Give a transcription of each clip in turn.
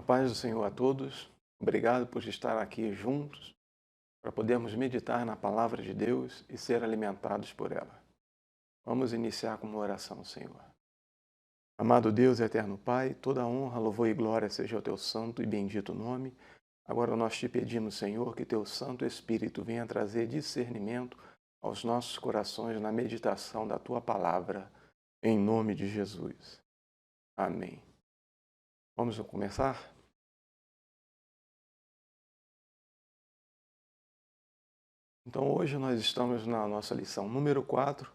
A paz do Senhor a todos. Obrigado por estar aqui juntos para podermos meditar na palavra de Deus e ser alimentados por ela. Vamos iniciar com uma oração, Senhor. Amado Deus e eterno Pai, toda honra, louvor e glória seja ao teu santo e bendito nome. Agora nós te pedimos, Senhor, que teu Santo Espírito venha trazer discernimento aos nossos corações na meditação da tua palavra, em nome de Jesus. Amém. Vamos começar? Então hoje nós estamos na nossa lição número 4,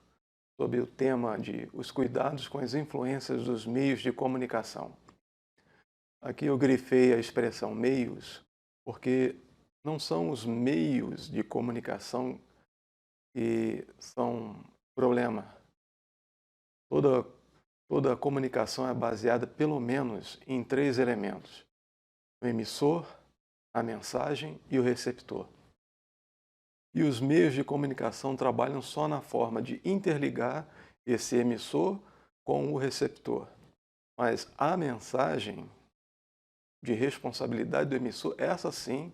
sobre o tema de os cuidados com as influências dos meios de comunicação. Aqui eu grifei a expressão meios, porque não são os meios de comunicação que são problema. Toda comunicação é baseada pelo menos em 3 elementos: o emissor, a mensagem e o receptor. E os meios de comunicação trabalham só na forma de interligar esse emissor com o receptor. Mas a mensagem de responsabilidade do emissor, essa sim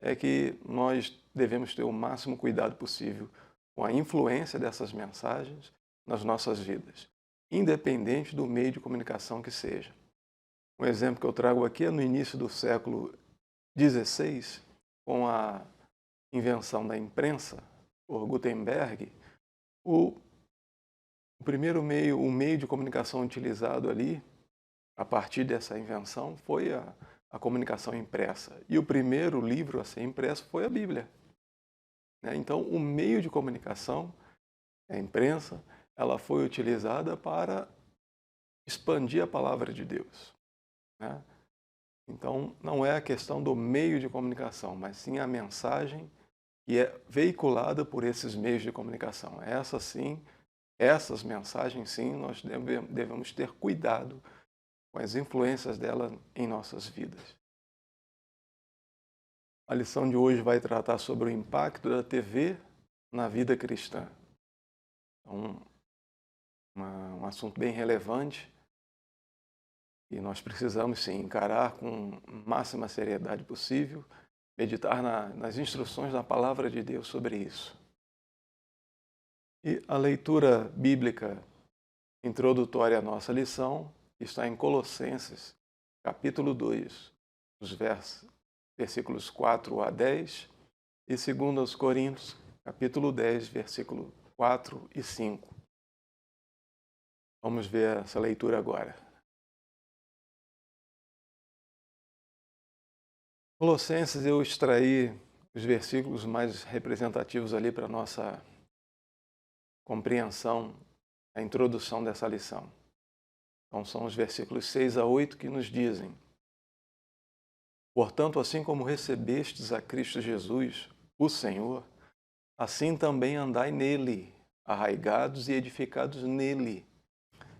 é que nós devemos ter o máximo cuidado possível com a influência dessas mensagens nas nossas vidas, independente do meio de comunicação que seja. Um exemplo que eu trago aqui é no início do século XVI, com a invenção da imprensa por Gutenberg, o primeiro meio, o meio de comunicação utilizado ali, a partir dessa invenção, foi a comunicação impressa. E o primeiro livro a ser impresso foi a Bíblia. Então, o meio de comunicação, a imprensa, ela foi utilizada para expandir a palavra de Deus. Então, não é a questão do meio de comunicação, mas sim a mensagem que é veiculada por esses meios de comunicação. Essas mensagens sim, nós devemos ter cuidado com as influências dela em nossas vidas. A lição de hoje vai tratar sobre o impacto da TV na vida cristã. Então, um assunto bem relevante e nós precisamos sim encarar com máxima seriedade possível, meditar nas instruções da palavra de Deus sobre isso. E a leitura bíblica introdutória à nossa lição está em Colossenses, capítulo 2, os versículos 4 a 10, e 2 Coríntios, capítulo 10, versículo 4 e 5. Vamos ver essa leitura agora. Colossenses, eu extraí os versículos mais representativos ali para a nossa compreensão, a introdução dessa lição. Então são os versículos 6 a 8 que nos dizem: portanto, assim como recebestes a Cristo Jesus, o Senhor, assim também andai nele, arraigados e edificados nele,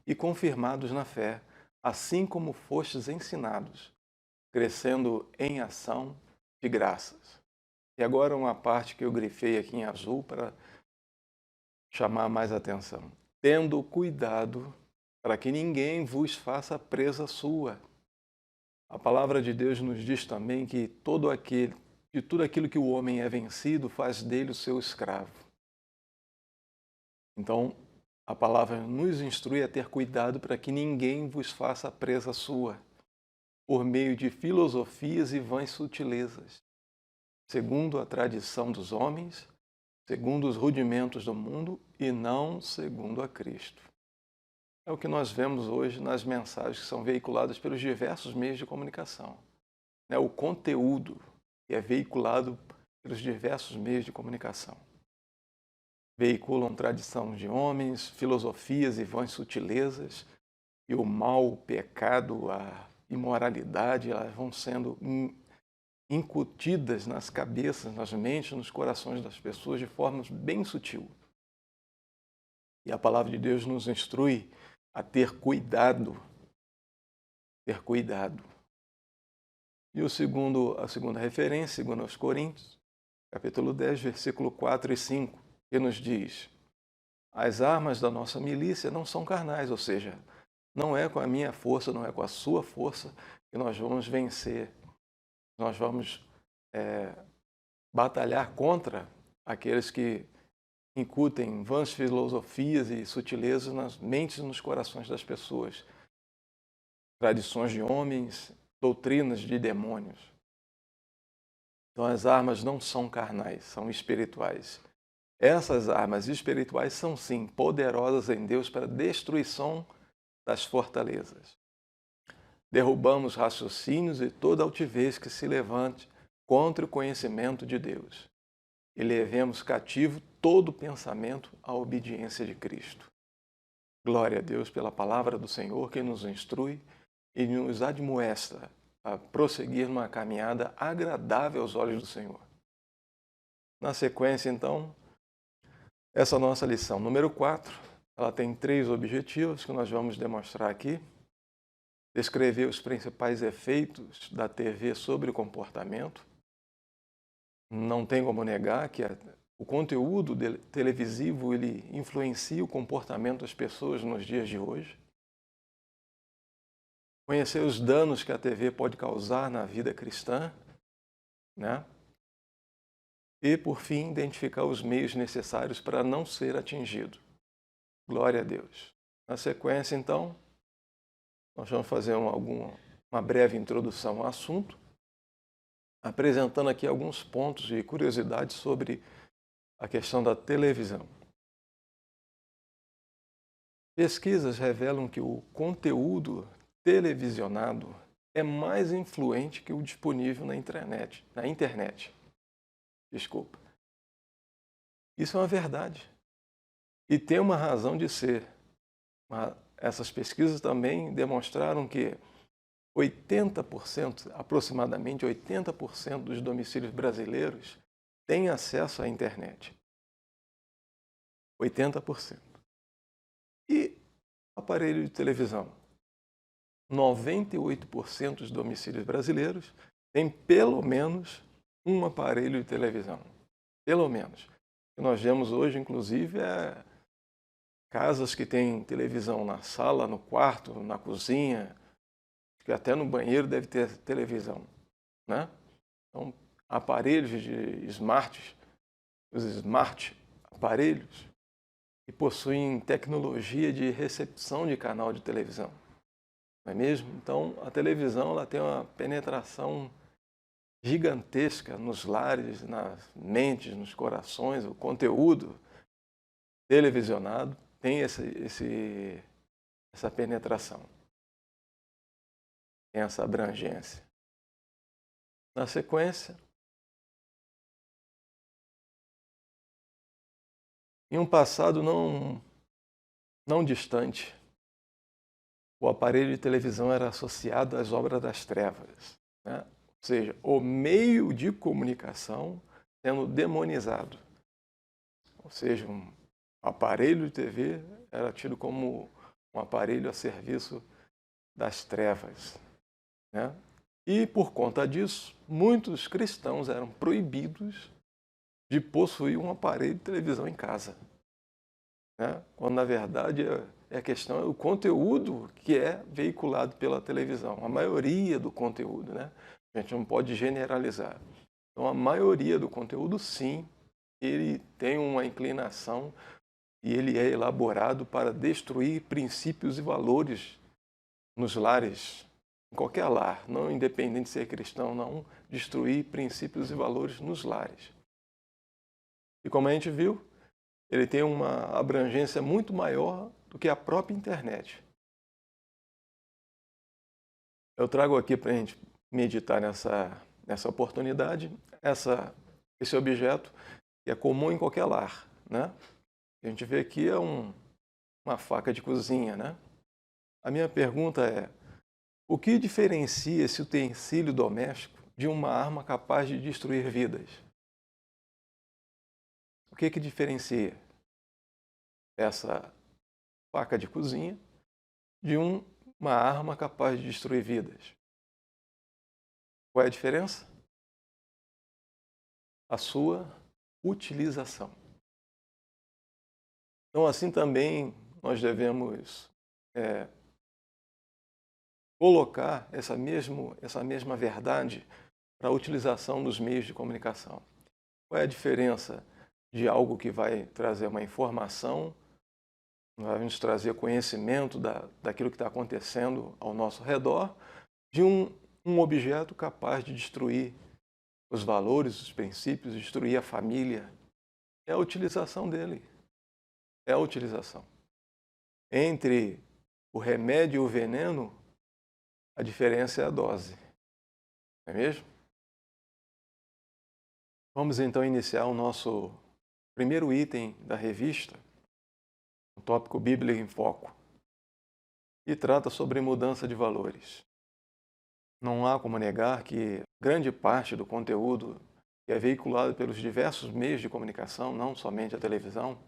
e confirmados na fé, assim como fostes ensinados, crescendo em ação de graças. E agora uma parte que eu grifei aqui em azul para chamar mais atenção. Tendo cuidado para que ninguém vos faça presa sua. A palavra de Deus nos diz também que tudo aquilo que o homem é vencido faz dele o seu escravo. Então, a palavra nos instrui a ter cuidado para que ninguém vos faça presa sua, por meio de filosofias e vãs sutilezas, segundo a tradição dos homens, segundo os rudimentos do mundo e não segundo a Cristo. É o que nós vemos hoje nas mensagens que são veiculadas pelos diversos meios de comunicação. O conteúdo que é veiculado pelos diversos meios de comunicação. Veiculam tradição de homens, filosofias e vãs sutilezas, e o mal, o pecado, a imoralidade, elas vão sendo incutidas nas cabeças, nas mentes, nos corações das pessoas de forma bem sutil. E a palavra de Deus nos instrui a ter cuidado. Ter cuidado. E a segunda referência, 2 Coríntios, capítulo 10, versículo 4 e 5, que nos diz: as armas da nossa milícia não são carnais, ou seja, não é com a minha força, não é com a sua força que nós vamos vencer, nós vamos batalhar contra aqueles que incutem vãs filosofias e sutilezas nas mentes e nos corações das pessoas, tradições de homens, doutrinas de demônios. Então as armas não são carnais, são espirituais. Essas armas espirituais são sim poderosas em Deus para a destruição das fortalezas. Derrubamos raciocínios e toda altivez que se levante contra o conhecimento de Deus. E levemos cativo todo pensamento à obediência de Cristo. Glória a Deus pela palavra do Senhor que nos instrui e nos admoesta a prosseguir numa caminhada agradável aos olhos do Senhor. Na sequência, então, essa nossa lição número 4, ela tem 3 objetivos que nós vamos demonstrar aqui. Descrever os principais efeitos da TV sobre o comportamento. Não tem como negar que o conteúdo televisivo ele influencia o comportamento das pessoas nos dias de hoje. Conhecer os danos que a TV pode causar na vida cristã, né? E, por fim, identificar os meios necessários para não ser atingido. Glória a Deus. Na sequência, então, nós vamos fazer uma breve introdução ao assunto, apresentando aqui alguns pontos de curiosidade sobre a questão da televisão. Pesquisas revelam que o conteúdo televisionado é mais influente que o disponível na internet. Desculpa. Isso é uma verdade. E tem uma razão de ser. Essas pesquisas também demonstraram que 80%, aproximadamente 80% dos domicílios brasileiros têm acesso à internet. 80%. E aparelho de televisão? 98% dos domicílios brasileiros têm pelo menos um aparelho de televisão. Pelo menos. O que nós vemos hoje, inclusive, é casas que têm televisão na sala, no quarto, na cozinha, que até no banheiro deve ter televisão, né? Então, aparelhos os smart aparelhos, que possuem tecnologia de recepção de canal de televisão, não é mesmo? Então, a televisão ela tem uma penetração gigantesca nos lares, nas mentes, nos corações. O conteúdo televisionado tem essa penetração. Tem essa abrangência. Na sequência, em um passado não distante, o aparelho de televisão era associado às obras das trevas, né? Ou seja, o meio de comunicação sendo demonizado. Ou seja, um aparelho de TV era tido como um aparelho a serviço das trevas, né? E, por conta disso, muitos cristãos eram proibidos de possuir um aparelho de televisão em casa, né? Quando, na verdade, a questão é o conteúdo que é veiculado pela televisão. A maioria do conteúdo, né? A gente não pode generalizar. Então, a maioria do conteúdo, sim, ele tem uma inclinação e ele é elaborado para destruir princípios e valores nos lares, em qualquer lar, não independente de ser cristão, não, destruir princípios e valores nos lares. E como a gente viu, ele tem uma abrangência muito maior do que a própria internet. Eu trago aqui para a gente meditar nessa oportunidade, esse objeto que é comum em qualquer lar, né? A gente vê aqui uma faca de cozinha, né? A minha pergunta é: o que diferencia esse utensílio doméstico de uma arma capaz de destruir vidas? O que diferencia essa faca de cozinha de uma arma capaz de destruir vidas? Qual é a diferença? A sua utilização. Então, assim também nós devemos colocar essa mesma verdade para a utilização dos meios de comunicação. Qual é a diferença de algo que vai trazer uma informação, vai nos trazer conhecimento daquilo que está acontecendo ao nosso redor, de um objeto capaz de destruir os valores, os princípios, destruir a família? É a utilização dele. É a utilização. Entre o remédio e o veneno, a diferença é a dose. Não é mesmo? Vamos então iniciar o nosso primeiro item da revista, o tópico Bíblia em Foco, e trata sobre mudança de valores. Não há como negar que grande parte do conteúdo que é veiculado pelos diversos meios de comunicação, não somente a televisão,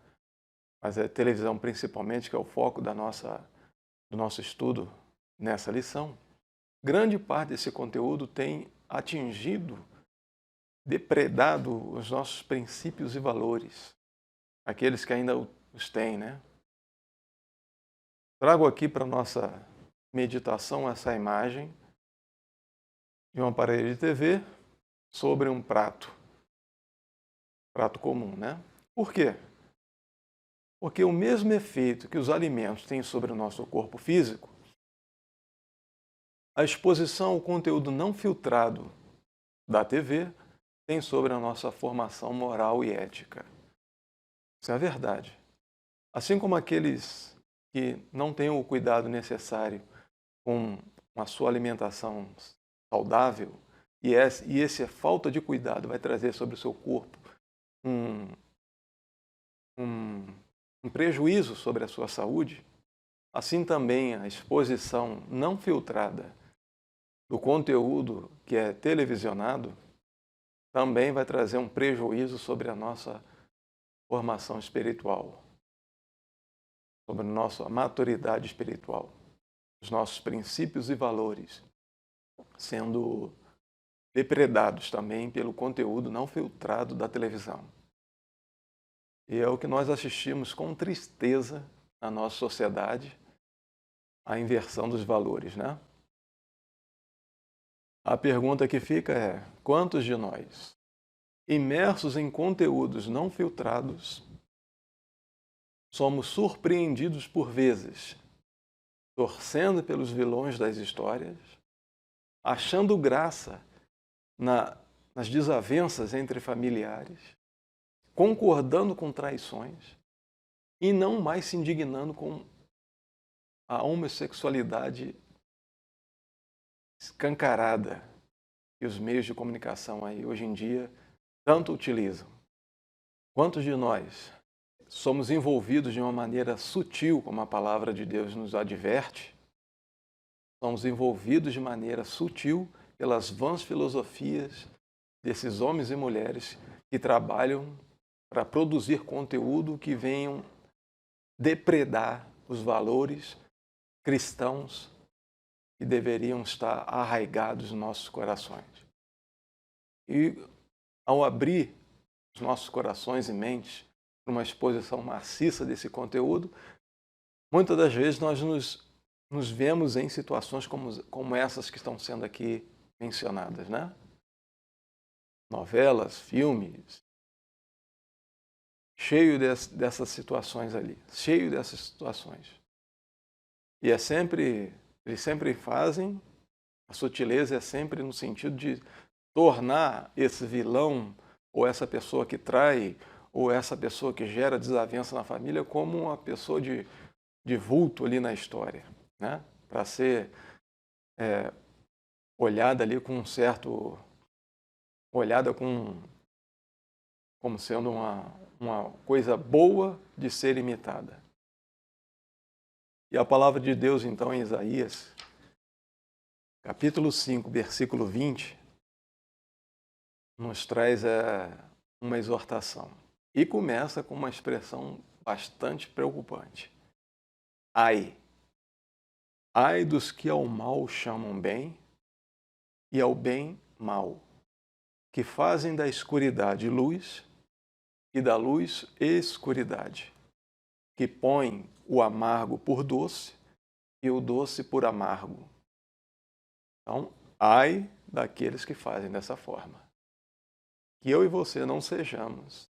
mas a televisão principalmente, que é o foco do nosso estudo nessa lição, grande parte desse conteúdo tem atingido, depredado os nossos princípios e valores, aqueles que ainda os têm, né? Trago aqui para nossa meditação essa imagem de um aparelho de TV sobre um prato comum, né? Por quê? Porque o mesmo efeito que os alimentos têm sobre o nosso corpo físico, a exposição ao conteúdo não filtrado da TV tem sobre a nossa formação moral e ética. Isso é a verdade. Assim como aqueles que não têm o cuidado necessário com a sua alimentação saudável, e essa falta de cuidado vai trazer sobre o seu corpo um prejuízo sobre a sua saúde, assim também a exposição não filtrada do conteúdo que é televisionado também vai trazer um prejuízo sobre a nossa formação espiritual, sobre a nossa maturidade espiritual, os nossos princípios e valores sendo depredados também pelo conteúdo não filtrado da televisão. E é o que nós assistimos com tristeza na nossa sociedade, a inversão dos valores, né? A pergunta que fica é: quantos de nós, imersos em conteúdos não filtrados, somos surpreendidos por vezes, torcendo pelos vilões das histórias, achando graça nas desavenças entre familiares, concordando com traições e não mais se indignando com a homossexualidade escancarada que os meios de comunicação aí hoje em dia tanto utilizam? Quantos de nós somos envolvidos de uma maneira sutil, como a palavra de Deus nos adverte? Somos envolvidos de maneira sutil pelas vãs filosofias desses homens e mulheres que trabalham para produzir conteúdo que venham depredar os valores cristãos que deveriam estar arraigados nos nossos corações. E ao abrir os nossos corações e mentes para uma exposição maciça desse conteúdo, muitas das vezes nós nos vemos em situações como essas que estão sendo aqui mencionadas, né? Novelas, filmes, cheio dessas situações ali, cheio dessas situações. E eles sempre fazem, a sutileza é sempre no sentido de tornar esse vilão, ou essa pessoa que trai, ou essa pessoa que gera desavença na família, como uma pessoa de vulto ali na história, né? Para ser olhada ali com um certo... olhada como sendo uma coisa boa de ser imitada. E a palavra de Deus, então, em Isaías, capítulo 5, versículo 20, nos traz uma exortação. E começa com uma expressão bastante preocupante. Ai! Ai dos que ao mal chamam bem e ao bem mal, que fazem da escuridade luz e da luz escuridade, que põem o amargo por doce e o doce por amargo, Então, ai daqueles que fazem dessa forma. Que eu e você não sejamos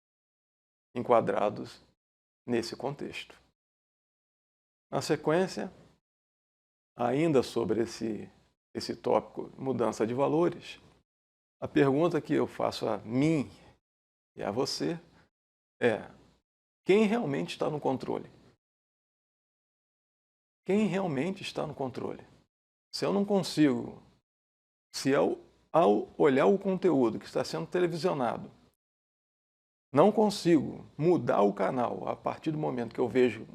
enquadrados nesse contexto. Na sequência, ainda sobre esse tópico, mudança de valores, a pergunta que eu faço a mim e a você é: quem realmente está no controle? Quem realmente está no controle? Se eu não consigo, se ao olhar o conteúdo que está sendo televisionado, não consigo mudar o canal a partir do momento que eu vejo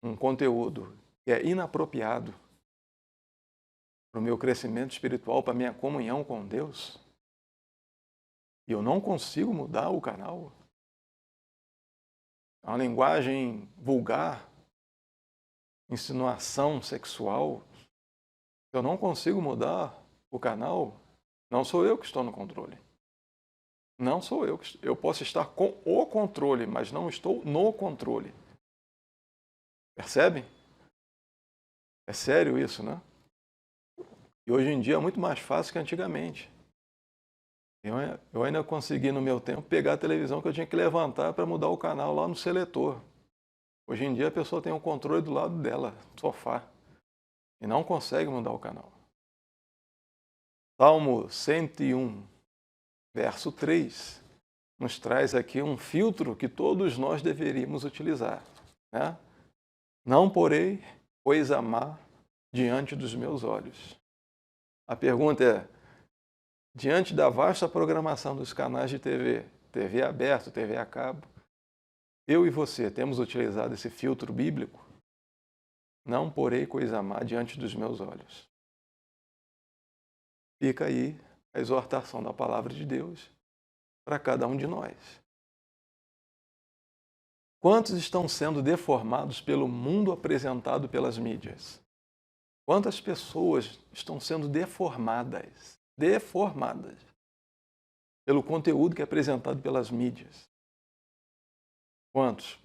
um conteúdo que é inapropriado para o meu crescimento espiritual, para a minha comunhão com Deus, e eu não consigo mudar o canal, é uma linguagem vulgar, insinuação sexual, se eu não consigo mudar o canal, não sou eu que estou no controle. Não sou eu. Eu posso estar com o controle, mas não estou no controle. Percebem? É sério isso, né? E hoje em dia é muito mais fácil que antigamente. Eu ainda consegui, no meu tempo, pegar a televisão que eu tinha que levantar para mudar o canal lá no seletor. Hoje em dia a pessoa tem o controle do lado dela, no sofá, e não consegue mudar o canal. Salmo 101, verso 3, nos traz aqui um filtro que todos nós deveríamos utilizar, né? Não porei coisa má diante dos meus olhos. A pergunta é: diante da vasta programação dos canais de TV, TV aberto, TV a cabo, eu e você temos utilizado esse filtro bíblico? Não porei coisa má diante dos meus olhos. Fica aí a exortação da palavra de Deus para cada um de nós. Quantos estão sendo deformados pelo mundo apresentado pelas mídias? Quantas pessoas estão sendo deformadas pelo conteúdo que é apresentado pelas mídias? Quantos?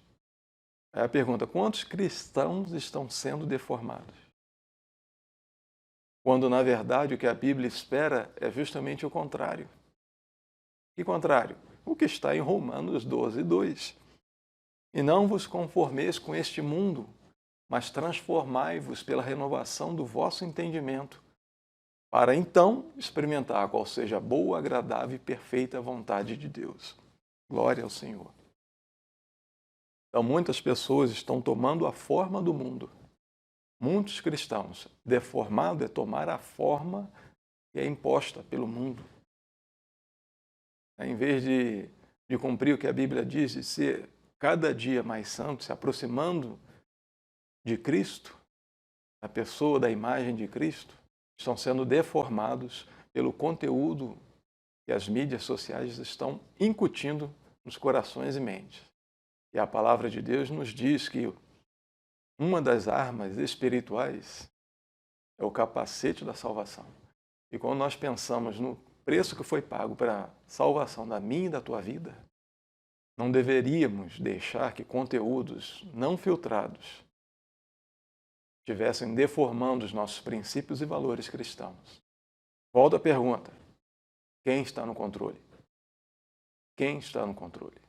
É a pergunta: quantos cristãos estão sendo deformados? Quando, na verdade, o que a Bíblia espera é justamente o contrário. Que contrário? O que está em Romanos 12, 2. E não vos conformeis com este mundo, mas transformai-vos pela renovação do vosso entendimento, para então experimentar qual seja a boa, agradável e perfeita vontade de Deus. Glória ao Senhor. Então, muitas pessoas estão tomando a forma do mundo. Muitos cristãos. Deformado é tomar a forma que é imposta pelo mundo. Em vez de cumprir o que a Bíblia diz, de ser cada dia mais santo, se aproximando de Cristo, a pessoa da imagem de Cristo, estão sendo deformados pelo conteúdo que as mídias sociais estão incutindo nos corações e mentes. E a palavra de Deus nos diz que uma das armas espirituais é o capacete da salvação. E quando nós pensamos no preço que foi pago para a salvação da minha e da tua vida, não deveríamos deixar que conteúdos não filtrados estivessem deformando os nossos princípios e valores cristãos. Volto à pergunta: quem está no controle? Quem está no controle?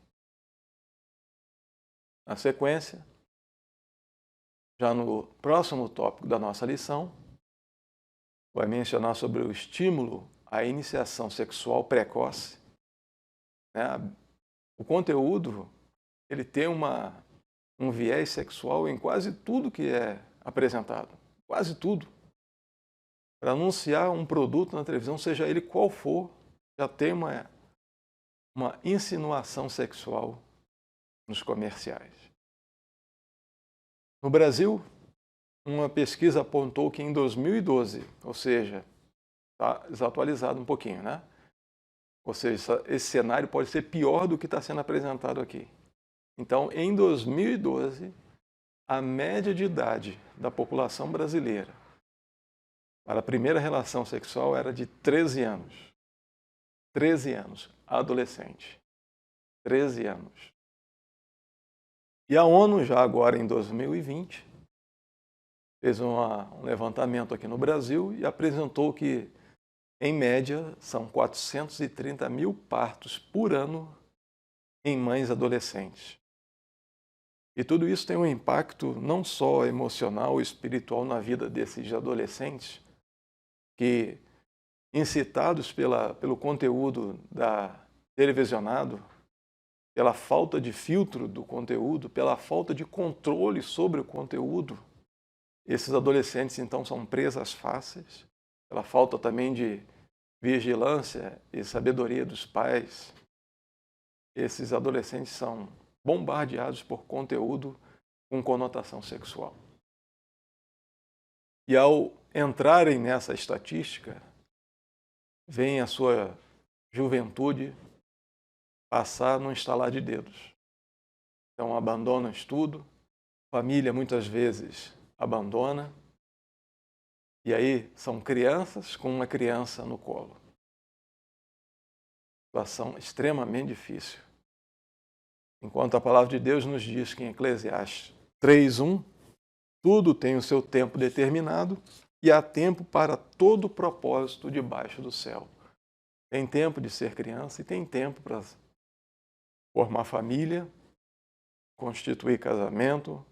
Na sequência, já no próximo tópico da nossa lição, vai mencionar sobre o estímulo à iniciação sexual precoce. O conteúdo ele tem um viés sexual em quase tudo que é apresentado. Quase tudo. Para anunciar um produto na televisão, seja ele qual for, já tem uma insinuação sexual nos comerciais. No Brasil, uma pesquisa apontou que em 2012, ou seja, está desatualizado um pouquinho, né? Ou seja, esse cenário pode ser pior do que está sendo apresentado aqui. Então, em 2012, a média de idade da população brasileira para a primeira relação sexual era de 13 anos. 13 anos, adolescente. 13 anos. E a ONU, já agora em 2020, fez um levantamento aqui no Brasil e apresentou que, em média, são 430 mil partos por ano em mães adolescentes. E tudo isso tem um impacto não só emocional e espiritual na vida desses adolescentes, que, incitados pelo conteúdo televisionado, pela falta de filtro do conteúdo, pela falta de controle sobre o conteúdo, esses adolescentes, então, são presas fáceis, pela falta também de vigilância e sabedoria dos pais. Esses adolescentes são bombardeados por conteúdo com conotação sexual. E ao entrarem nessa estatística, vem a sua juventude passar num estalar de dedos. Então abandonam o estudo, família muitas vezes abandona, e aí são crianças com uma criança no colo. Situação extremamente difícil. Enquanto a palavra de Deus nos diz que em Eclesiastes 3:1, tudo tem o seu tempo determinado e há tempo para todo propósito debaixo do céu. Tem tempo de ser criança e tem tempo para formar família, constituir casamento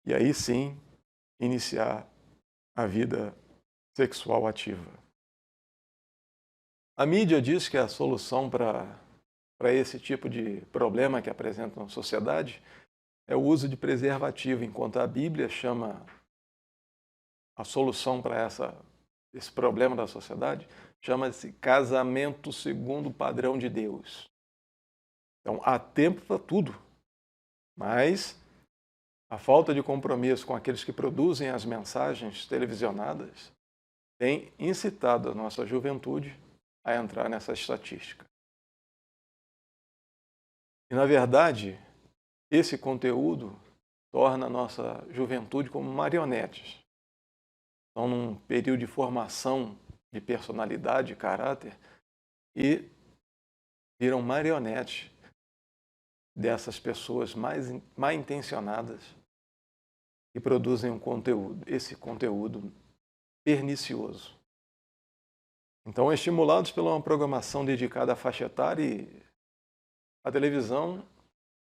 e aí sim iniciar a vida sexual ativa. A mídia diz que a solução para esse tipo de problema que apresenta na sociedade é o uso de preservativo, enquanto a Bíblia chama a solução para esse problema da sociedade, chama-se casamento segundo o padrão de Deus. Então, há tempo para tudo, mas a falta de compromisso com aqueles que produzem as mensagens televisionadas tem incitado a nossa juventude a entrar nessa estatística. E, na verdade, esse conteúdo torna a nossa juventude como marionetes. Estão num período de formação de personalidade, de caráter, e viram marionetes dessas pessoas mal intencionadas que produzem esse conteúdo pernicioso. Então, estimulados pela uma programação dedicada à faixa etária, e a televisão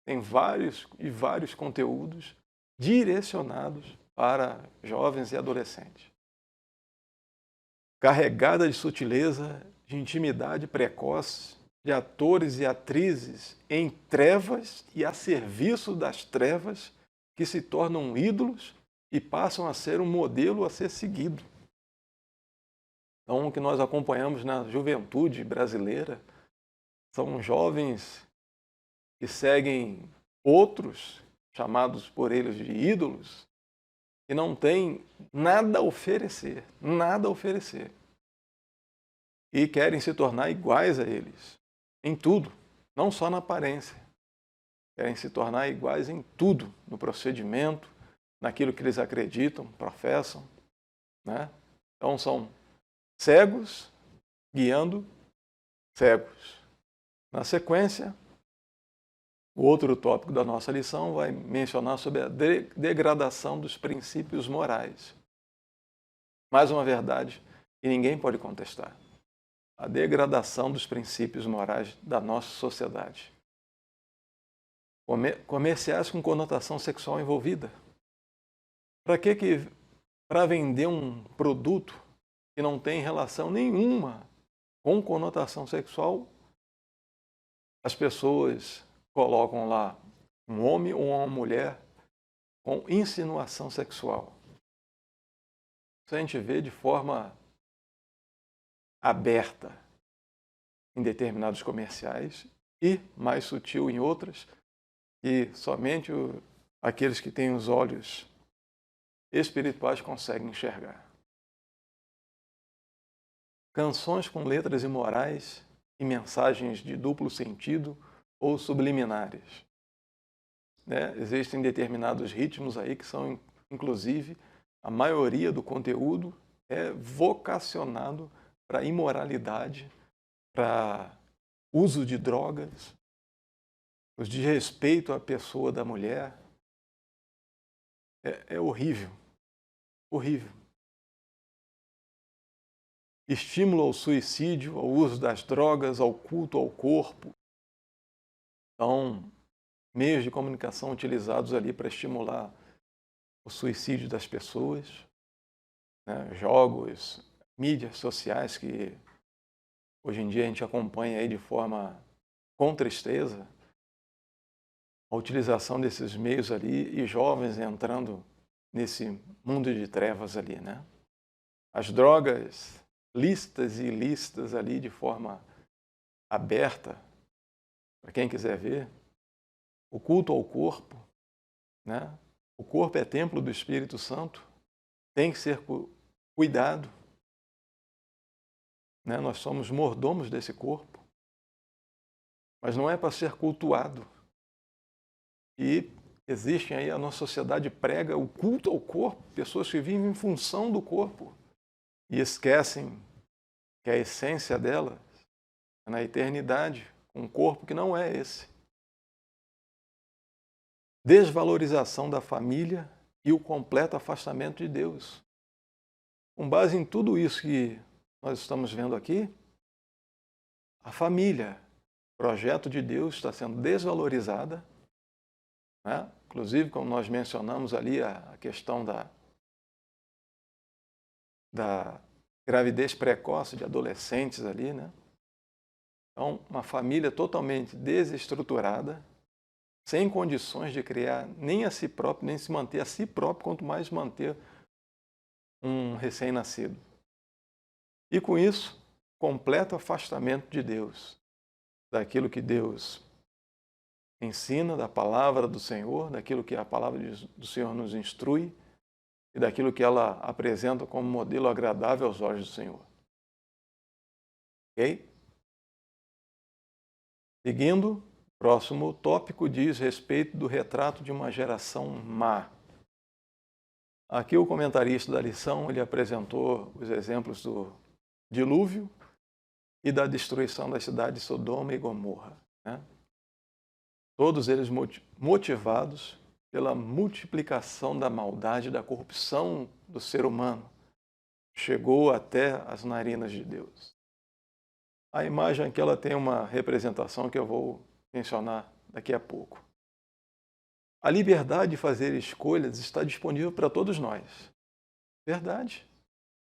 tem vários conteúdos direcionados para jovens e adolescentes. Carregada de sutileza, de intimidade precoce, de atores e atrizes em trevas e a serviço das trevas, que se tornam ídolos e passam a ser um modelo a ser seguido. Então, o que nós acompanhamos na juventude brasileira são jovens que seguem outros, chamados por eles de ídolos, e não têm nada a oferecer, nada a oferecer. E querem se tornar iguais a eles, em tudo, não só na aparência. Querem se tornar iguais em tudo, no procedimento, naquilo que eles acreditam, professam, né? Então são cegos guiando cegos. Na sequência, o outro tópico da nossa lição vai mencionar sobre a degradação dos princípios morais. Mais uma verdade que ninguém pode contestar. A degradação dos princípios morais da nossa sociedade. Comerciais com conotação sexual envolvida. Para vender um produto que não tem relação nenhuma com conotação sexual, as pessoas colocam lá um homem ou uma mulher com insinuação sexual. Isso a gente vê de forma aberta em determinados comerciais e mais sutil em outras, e somente aqueles que têm os olhos espirituais conseguem enxergar. Canções com letras imorais e mensagens de duplo sentido ou subliminares. Né? Existem determinados ritmos aí que são, inclusive, a maioria do conteúdo é vocacionado para imoralidade, para uso de drogas, os desrespeito à pessoa da mulher. É horrível. horrível. Estímulo ao suicídio, ao uso das drogas, ao culto ao corpo. São meios de comunicação utilizados ali para estimular o suicídio das pessoas, né? Jogos, mídias sociais que hoje em dia a gente acompanha aí de forma com tristeza, a utilização desses meios ali e jovens entrando nesse mundo de trevas ali, né? As drogas lícitas e ilícitas ali de forma aberta, para quem quiser ver, o culto ao corpo, né? O corpo é templo do Espírito Santo, tem que ser cuidado, né? Nós somos mordomos desse corpo, mas não é para ser cultuado. E existem aí, a nossa sociedade prega o culto ao corpo, pessoas que vivem em função do corpo e esquecem que a essência dela é na eternidade, um corpo que não é esse. Desvalorização da família e o completo afastamento de Deus. Com base em tudo isso que nós estamos vendo aqui, a família, projeto de Deus, está sendo desvalorizada, né? Inclusive, como nós mencionamos ali, a questão da gravidez precoce de adolescentes ali, né? Então, uma família totalmente desestruturada, sem condições de criar nem a si próprio, nem se manter a si próprio, quanto mais manter um recém-nascido. E com isso, completo afastamento de Deus, daquilo que Deus ensina, da palavra do Senhor, daquilo que a palavra do Senhor nos instrui e daquilo que ela apresenta como modelo agradável aos olhos do Senhor. Ok? Seguindo, o próximo tópico diz respeito do retrato de uma geração má. Aqui o comentarista da lição, ele apresentou os exemplos do dilúvio e da destruição da cidade de Sodoma e Gomorra, né? Todos eles motivados pela multiplicação da maldade e da corrupção do ser humano. Chegou até as narinas de Deus. A imagem aqui ela tem uma representação que eu vou mencionar daqui a pouco. A liberdade de fazer escolhas está disponível para todos nós. Verdade.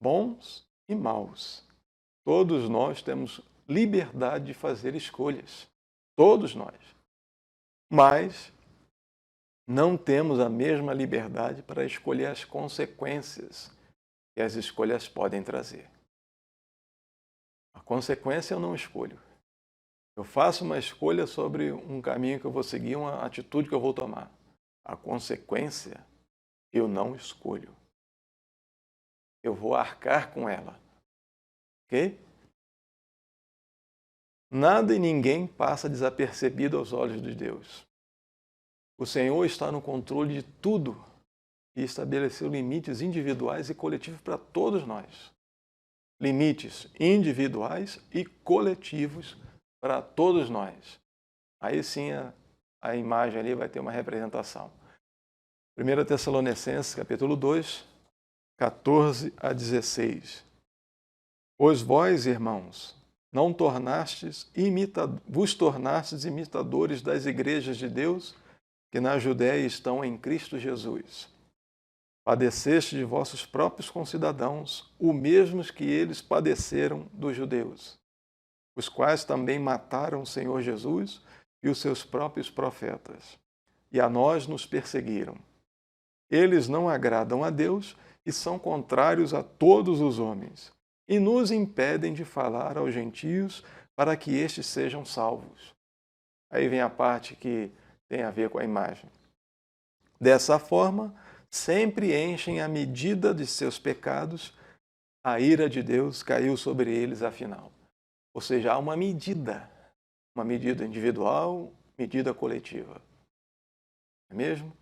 Bons e maus. Todos nós temos liberdade de fazer escolhas. Todos nós. Mas não temos a mesma liberdade para escolher as consequências que as escolhas podem trazer. A consequência eu não escolho. Eu faço uma escolha sobre um caminho que eu vou seguir, uma atitude que eu vou tomar. A consequência eu não escolho. Eu vou arcar com ela. Ok? Nada e ninguém passa desapercebido aos olhos de Deus. O Senhor está no controle de tudo e estabeleceu limites individuais e coletivos para todos nós. Limites individuais e coletivos para todos nós. Aí sim a imagem ali vai ter uma representação. 1 Tessalonicenses, capítulo 2, 14 a 16. Pois vós, irmãos, não vos tornastes imitadores das igrejas de Deus que na Judéia estão em Cristo Jesus. Padeceste de vossos próprios concidadãos, o mesmos que eles padeceram dos judeus, os quais também mataram o Senhor Jesus e os seus próprios profetas, e a nós nos perseguiram. Eles não agradam a Deus e são contrários a todos os homens, e nos impedem de falar aos gentios para que estes sejam salvos. Aí vem a parte que tem a ver com a imagem. Dessa forma, sempre enchem a medida de seus pecados, a ira de Deus caiu sobre eles afinal. Ou seja, há uma medida individual, medida coletiva. Não é mesmo?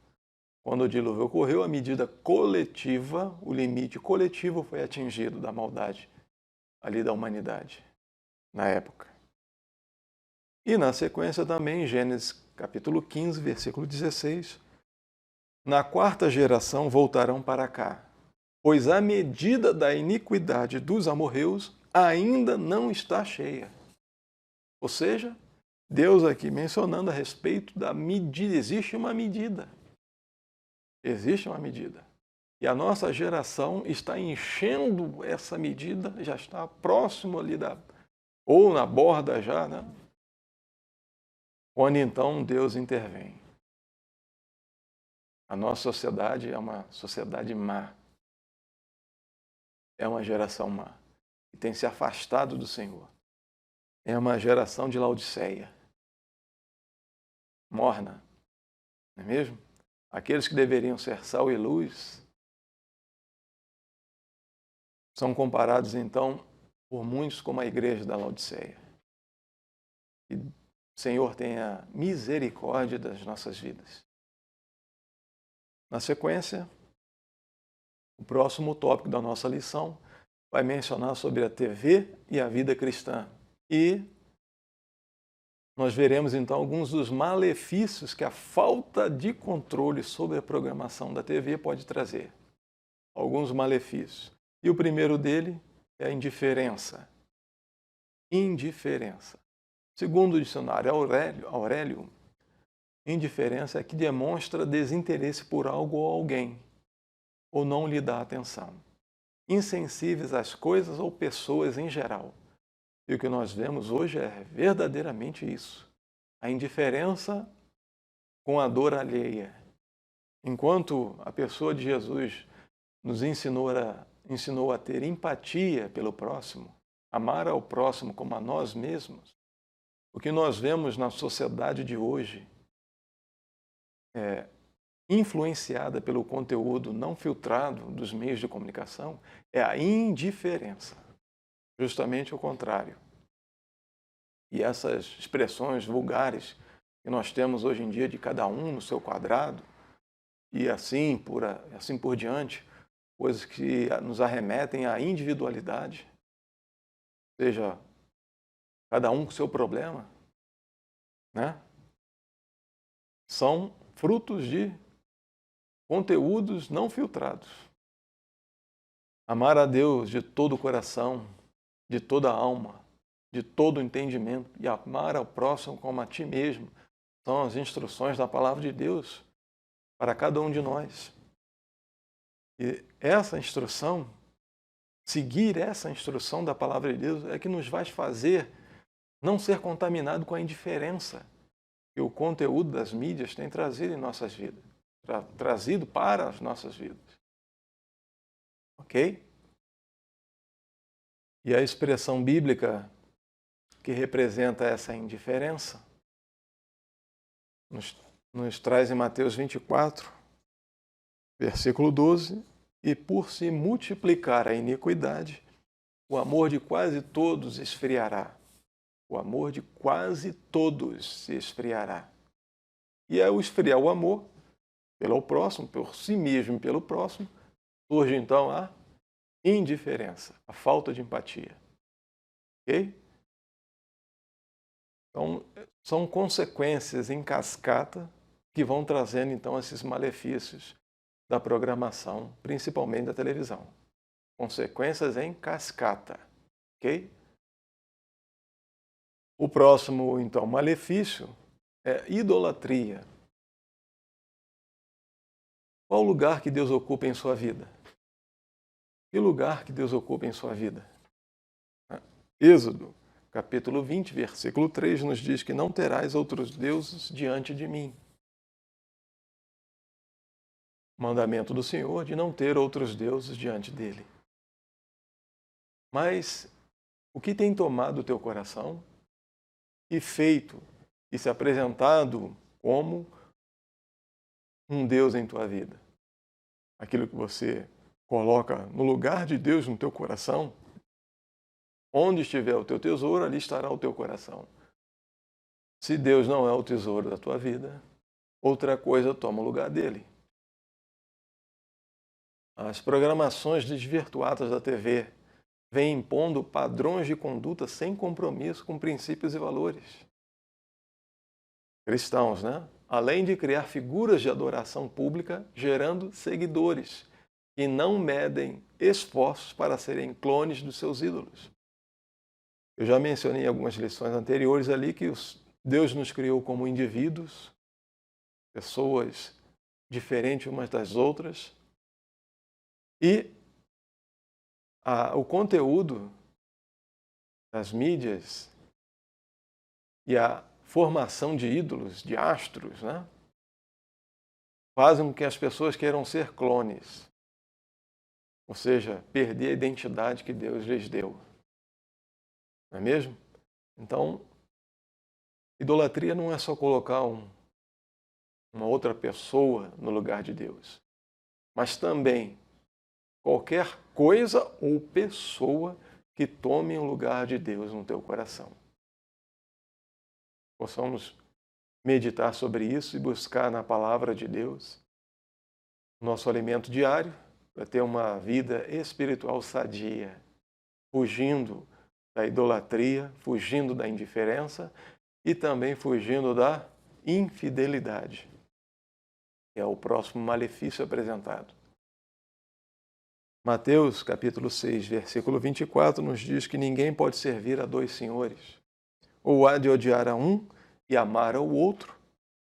Quando o dilúvio ocorreu, a medida coletiva, o limite coletivo foi atingido da maldade ali da humanidade, na época. E na sequência também, Gênesis capítulo 15, versículo 16, na quarta geração voltarão para cá. pois a medida da iniquidade dos amorreus ainda não está cheia. Ou seja, Deus aqui mencionando a respeito da medida. Existe uma medida. Existe uma medida. E a nossa geração está enchendo essa medida, já está próximo ali ou na borda já, né? Quando então Deus intervém. A nossa sociedade é uma sociedade má. É uma geração má. Que tem se afastado do Senhor. É uma geração de Laodiceia. Morna. Não é mesmo? Aqueles que deveriam ser sal e luz são comparados, então, por muitos como a igreja da Laodiceia. Que o Senhor tenha misericórdia das nossas vidas. Na sequência, o próximo tópico da nossa lição vai mencionar sobre a TV e a vida cristã. E nós veremos, então, alguns dos malefícios que a falta de controle sobre a programação da TV pode trazer. Alguns malefícios. E o primeiro dele é a indiferença. Indiferença. Segundo o dicionário Aurélio, indiferença é que demonstra desinteresse por algo ou alguém, ou não lhe dá atenção. Insensíveis às coisas ou pessoas em geral. E o que nós vemos hoje é verdadeiramente isso. A indiferença com a dor alheia. Enquanto a pessoa de Jesus nos ensinou a ter empatia pelo próximo, amar ao próximo como a nós mesmos, o que nós vemos na sociedade de hoje influenciada pelo conteúdo não filtrado dos meios de comunicação, é a indiferença. Justamente o contrário. E essas expressões vulgares que nós temos hoje em dia de cada um no seu quadrado, e assim por diante, coisas que nos arremetem à individualidade, ou seja, cada um com seu problema, né? São frutos de conteúdos não filtrados. Amar a Deus de todo o coração, de toda a alma, de todo o entendimento e amar ao próximo como a ti mesmo são as instruções da palavra de Deus para cada um de nós. E essa instrução, seguir essa instrução da palavra de Deus é que nos vai fazer não ser contaminado com a indiferença que o conteúdo das mídias tem trazido em nossas vidas, trazido para as nossas vidas. Ok? E a expressão bíblica que representa essa indiferença nos traz em Mateus 24, versículo 12, e por se multiplicar a iniquidade, o amor de quase todos esfriará. O amor de quase todos se esfriará. E ao esfriar o amor pelo próximo, por si mesmo e pelo próximo, surge então a indiferença, a falta de empatia. Ok? Então, são consequências em cascata que vão trazendo então esses malefícios da programação, principalmente da televisão. Consequências em cascata. Ok? O próximo, então, malefício é idolatria. Qual o lugar que Deus ocupa em sua vida? Que lugar que Deus ocupa em sua vida? Êxodo, capítulo 20, versículo 3, nos diz que não terás outros deuses diante de mim. Mandamento do Senhor de não ter outros deuses diante dele. Mas o que tem tomado o teu coração e feito e se apresentado como um Deus em tua vida? Aquilo que você coloca no lugar de Deus no teu coração, onde estiver o teu tesouro, ali estará o teu coração. Se Deus não é o tesouro da tua vida, outra coisa toma o lugar dele. As programações desvirtuadas da TV vêm impondo padrões de conduta sem compromisso com princípios e valores. Cristãos, né? Além de criar figuras de adoração pública, gerando seguidores e não medem esforços para serem clones dos seus ídolos. Eu já mencionei em algumas lições anteriores ali que Deus nos criou como indivíduos, pessoas diferentes umas das outras, e o conteúdo das mídias e a formação de ídolos, de astros, né, fazem com que as pessoas queiram ser clones, ou seja, perder a identidade que Deus lhes deu. Não é mesmo? Então, idolatria não é só colocar uma outra pessoa no lugar de Deus, mas também qualquer coisa ou pessoa que tome o lugar de Deus no teu coração. Possamos meditar sobre isso e buscar na palavra de Deus nosso alimento diário para ter uma vida espiritual sadia, fugindo da idolatria, fugindo da indiferença e também fugindo da infidelidade, que é o próximo malefício apresentado. Mateus, capítulo 6, versículo 24, nos diz que ninguém pode servir a dois senhores. Ou há de odiar a um e amar ao outro,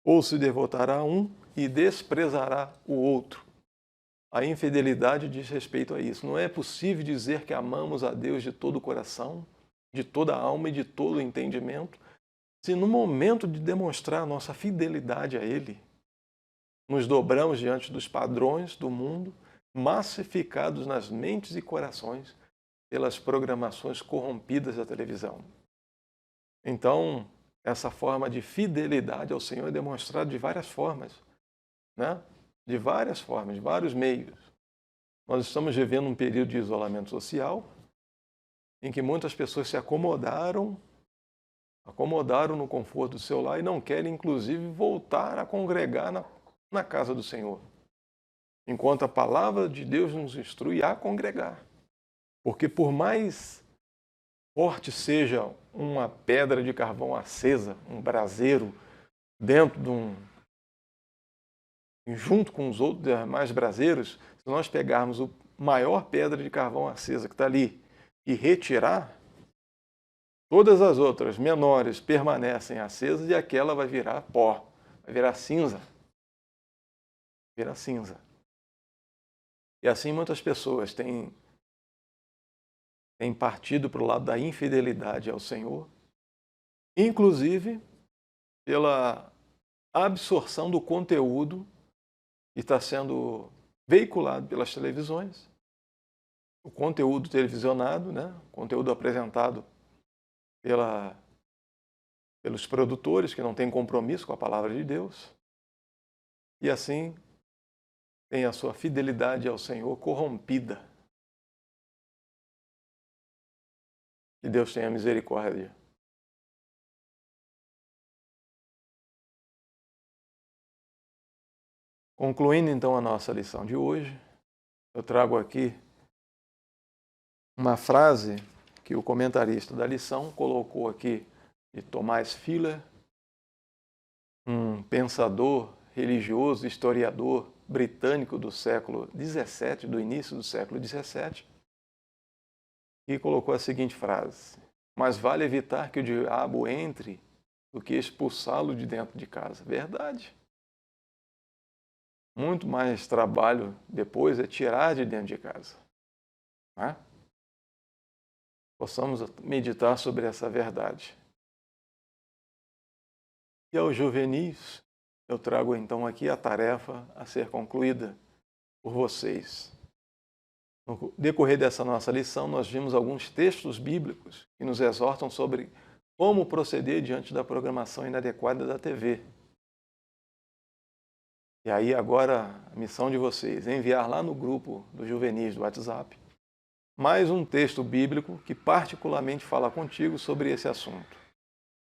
ou se devotará a um e desprezará o outro. A infidelidade diz respeito a isso. Não é possível dizer que amamos a Deus de todo o coração, de toda a alma e de todo o entendimento, se no momento de demonstrar a nossa fidelidade a Ele, nos dobramos diante dos padrões do mundo, massificados nas mentes e corações pelas programações corrompidas da televisão. Então, essa forma de fidelidade ao Senhor é demonstrada de várias formas, né? De várias formas, de vários meios. Nós estamos vivendo um período de isolamento social em que muitas pessoas se acomodaram no conforto do seu lar e não querem, inclusive, voltar a congregar na casa do Senhor. Enquanto a palavra de Deus nos instrui a congregar. Porque por mais forte seja uma pedra de carvão acesa, um braseiro, dentro junto com os outros demais braseiros, se nós pegarmos a maior pedra de carvão acesa que está ali e retirar, todas as outras menores permanecem acesas e aquela vai virar pó, vai virar cinza. Virar cinza. E assim muitas pessoas têm partido para o lado da infidelidade ao Senhor, inclusive pela absorção do conteúdo que está sendo veiculado pelas televisões, o conteúdo televisionado, né? O conteúdo apresentado pelos produtores que não têm compromisso com a palavra de Deus, e assim tem a sua fidelidade ao Senhor corrompida. Que Deus tenha misericórdia. Concluindo então a nossa lição de hoje, eu trago aqui uma frase que o comentarista da lição colocou aqui de Thomas Fuller, um pensador religioso, historiador britânico do século XVII, do início do século XVII, e colocou a seguinte frase: mais vale evitar que o diabo entre do que expulsá-lo de dentro de casa. Verdade. Muito mais trabalho depois é tirar de dentro de casa. Não é? Possamos meditar sobre essa verdade. E aos juvenis, eu trago então aqui a tarefa a ser concluída por vocês. No decorrer dessa nossa lição, nós vimos alguns textos bíblicos que nos exortam sobre como proceder diante da programação inadequada da TV. E aí agora a missão de vocês é enviar lá no grupo dos juvenis do WhatsApp mais um texto bíblico que particularmente fala contigo sobre esse assunto.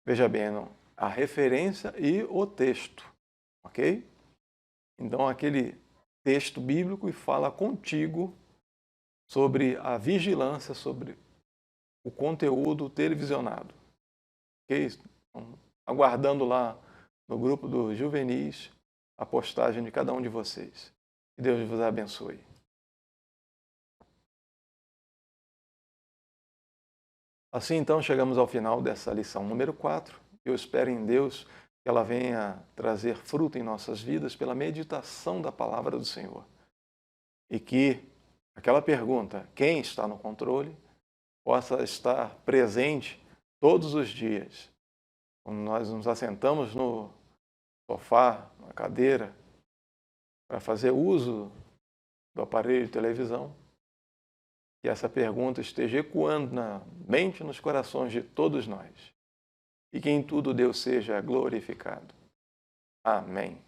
Veja bem, não? A referência e o texto, ok? Então aquele texto bíblico e fala contigo sobre a vigilância, sobre o conteúdo televisionado. Ok? Então, aguardando lá no grupo dos juvenis a postagem de cada um de vocês. Que Deus vos abençoe. Assim, então, chegamos ao final dessa lição número 4. Eu espero em Deus que ela venha trazer fruto em nossas vidas pela meditação da palavra do Senhor. E que aquela pergunta, quem está no controle, possa estar presente todos os dias. Quando nós nos assentamos no sofá, na cadeira, para fazer uso do aparelho de televisão, que essa pergunta esteja ecoando na mente e nos corações de todos nós. E que em tudo Deus seja glorificado. Amém.